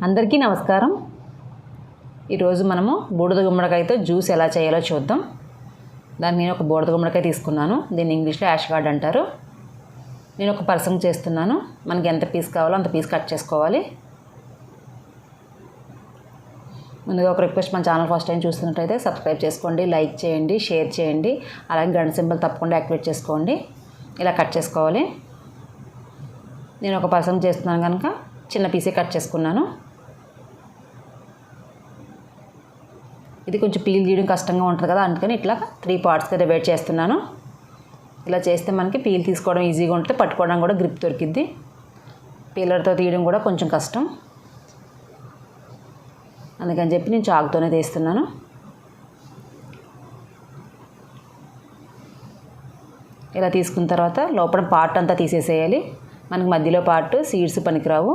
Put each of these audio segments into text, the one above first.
అందరికీ నమస్కారం. ఈరోజు మనము బూడిద గుమ్మడికాయతో జ్యూస్ ఎలా చేయాలో చూద్దాం. దానికి నేను ఒక బూడిద గుమ్మడికాయ తీసుకున్నాను. దీన్ని ఇంగ్లీష్లో యాష్ గార్డ్ అంటారు. నేను ఒక పర్సన్ చేస్తున్నాను. మనకి ఎంత పీస్ కావాలో అంత పీస్ కట్ చేసుకోవాలి. ముందుగా ఒక రిక్వెస్ట్, మన ఛానల్ ఫస్ట్ టైం చూస్తున్నట్టయితే సబ్స్క్రైబ్ చేసుకోండి, లైక్ చేయండి, షేర్ చేయండి. అలాగే గంట సింబల్ తప్పకుండా యాక్టివేట్ చేసుకోండి. ఇలా కట్ చేసుకోవాలి. నేను ఒక పర్సన్ చేస్తున్నాను కనుక చిన్న పీసే కట్ చేసుకున్నాను. ఇది కొంచెం పీల్ తీయడం కష్టంగా ఉంటుంది కదా, అందుకని ఇట్లా 3 పార్ట్స్గా డివైడ్ చేస్తున్నాను. ఇలా చేస్తే మనకి పీల్ తీసుకోవడం ఈజీగా ఉంటుంది, పట్టుకోవడం కూడా గ్రిప్ దొరికిద్ది. పీలర్తో తీయడం కూడా కొంచెం కష్టం, అందుకని చెప్పి నేను చాకుతోనే తీస్తున్నాను. ఇలా తీసుకున్న తర్వాత లోపల పార్ట్ అంతా తీసేసేయాలి. మనకి మధ్యలో పార్ట్ సీడ్స్ పనికిరావు,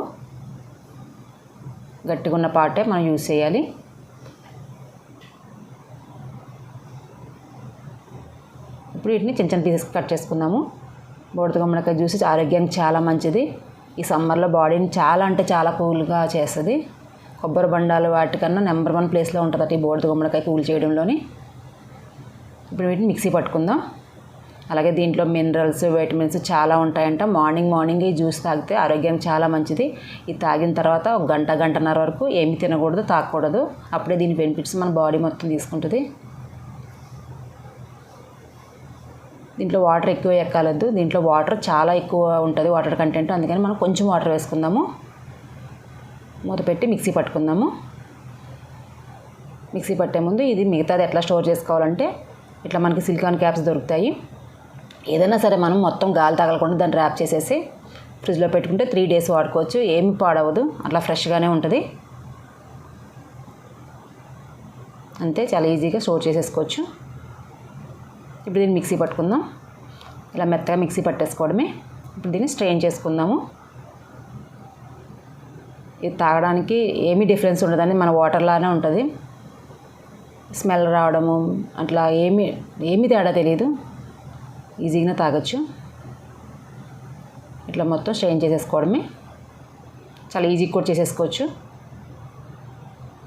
గట్టిగా ఉన్న పార్టే మనం యూజ్ చేయాలి. ఇప్పుడు వీటిని చిన్న చిన్న పీసెస్ కట్ చేసుకుందాము. బూడిద గుమ్మడికాయ జ్యూస్ ఆరోగ్యానికి చాలా మంచిది. ఈ సమ్మర్లో బాడీని చాలా అంటే చాలా కూల్గా చేస్తుంది. కొబ్బరి బండాలు వాటికన్నా నెంబర్ 1 ప్లేస్లో ఉంటుంది ఈ బూడిద గుమ్మడికాయ కూల్ చేయడంలోని. ఇప్పుడు వీటిని మిక్సీ పట్టుకుందాం. అలాగే దీంట్లో మినరల్స్, విటమిన్స్ చాలా ఉంటాయంట. మార్నింగ్ ఈ జ్యూస్ తాగితే ఆరోగ్యానికి చాలా మంచిది. ఇది తాగిన తర్వాత ఒక గంటన్నర వరకు ఏమి తినకూడదు, తాగకూడదు. అప్పుడే దీని బెనిఫిట్స్ మన బాడీ మొత్తం తీసుకుంటుంది. దీంట్లో వాటర్ ఎక్కువ ఎక్కాలద్దు. దీంట్లో వాటర్ చాలా ఎక్కువ ఉంటుంది, వాటర్ కంటెంట్. అందుకని మనం కొంచెం వాటర్ వేసుకుందాము. మూత పెట్టి మిక్సీ పట్టుకుందాము. మిక్సీ పట్టే ముందు ఇది మిగతాది ఎట్లా స్టోర్ చేసుకోవాలంటే, ఇట్లా మనకి సిలికాన్ క్యాప్స్ దొరుకుతాయి. ఏదైనా సరే మనం మొత్తం గాలి తగలకుండా దాన్ని ర్యాప్ చేసేసి ఫ్రిడ్జ్లో పెట్టుకుంటే 3 డేస్ వాడుకోవచ్చు. ఏమి పాడవదు, అట్లా ఫ్రెష్గానే ఉంటుంది. అంతే, చాలా ఈజీగా స్టోర్ చేసేసుకోవచ్చు. ఇప్పుడు దీన్ని మిక్సీ పట్టుకుందాం. ఇలా మెత్తగా మిక్సీ పట్టేసుకోవడమే. ఇప్పుడు దీన్ని స్ట్రెయిన్ చేసుకుందాము. ఇది తాగడానికి ఏమీ డిఫరెన్స్ ఉండదని, మన వాటర్లానే ఉంటుంది. స్మెల్ రావడము అట్లా ఏమీ తేడా తెలియదు. ఈజీగా తాగొచ్చు. ఇట్లా మొత్తం స్ట్రెయిన్ చేసేసుకోవడమే. చాలా ఈజీగా కూడా చేసేసుకోవచ్చు.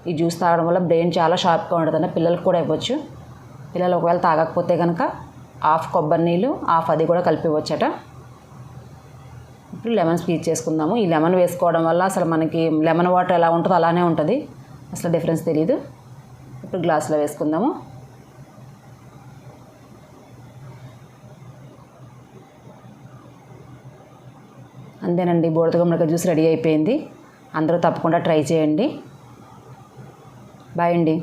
ఈ జ్యూస్ తాగడం వల్ల బ్రెయిన్ చాలా షార్ప్గా ఉంటుంది. పిల్లలకు కూడా ఇవ్వచ్చు. పిల్లలు ఒకవేళ తాగకపోతే కనుక హాఫ్ కొబ్బరి నీళ్ళు, హాఫ్ అది కూడా కలిపి ఇవ్వచ్చట. ఇప్పుడు లెమన్ స్క్వీజ్ చేసుకుందాము. ఈ లెమన్ వేసుకోవడం వల్ల అసలు మనకి లెమన్ వాటర్ ఎలా ఉంటుందో అలానే ఉంటుంది, అసలు డిఫరెన్స్ తెలియదు. ఇప్పుడు గ్లాసులో వేసుకుందాము. అంతేనండి, బూడిద గుమ్మడికాయ జ్యూస్ రెడీ అయిపోయింది. అందరూ తప్పకుండా ట్రై చేయండి. బాయ్ అండి.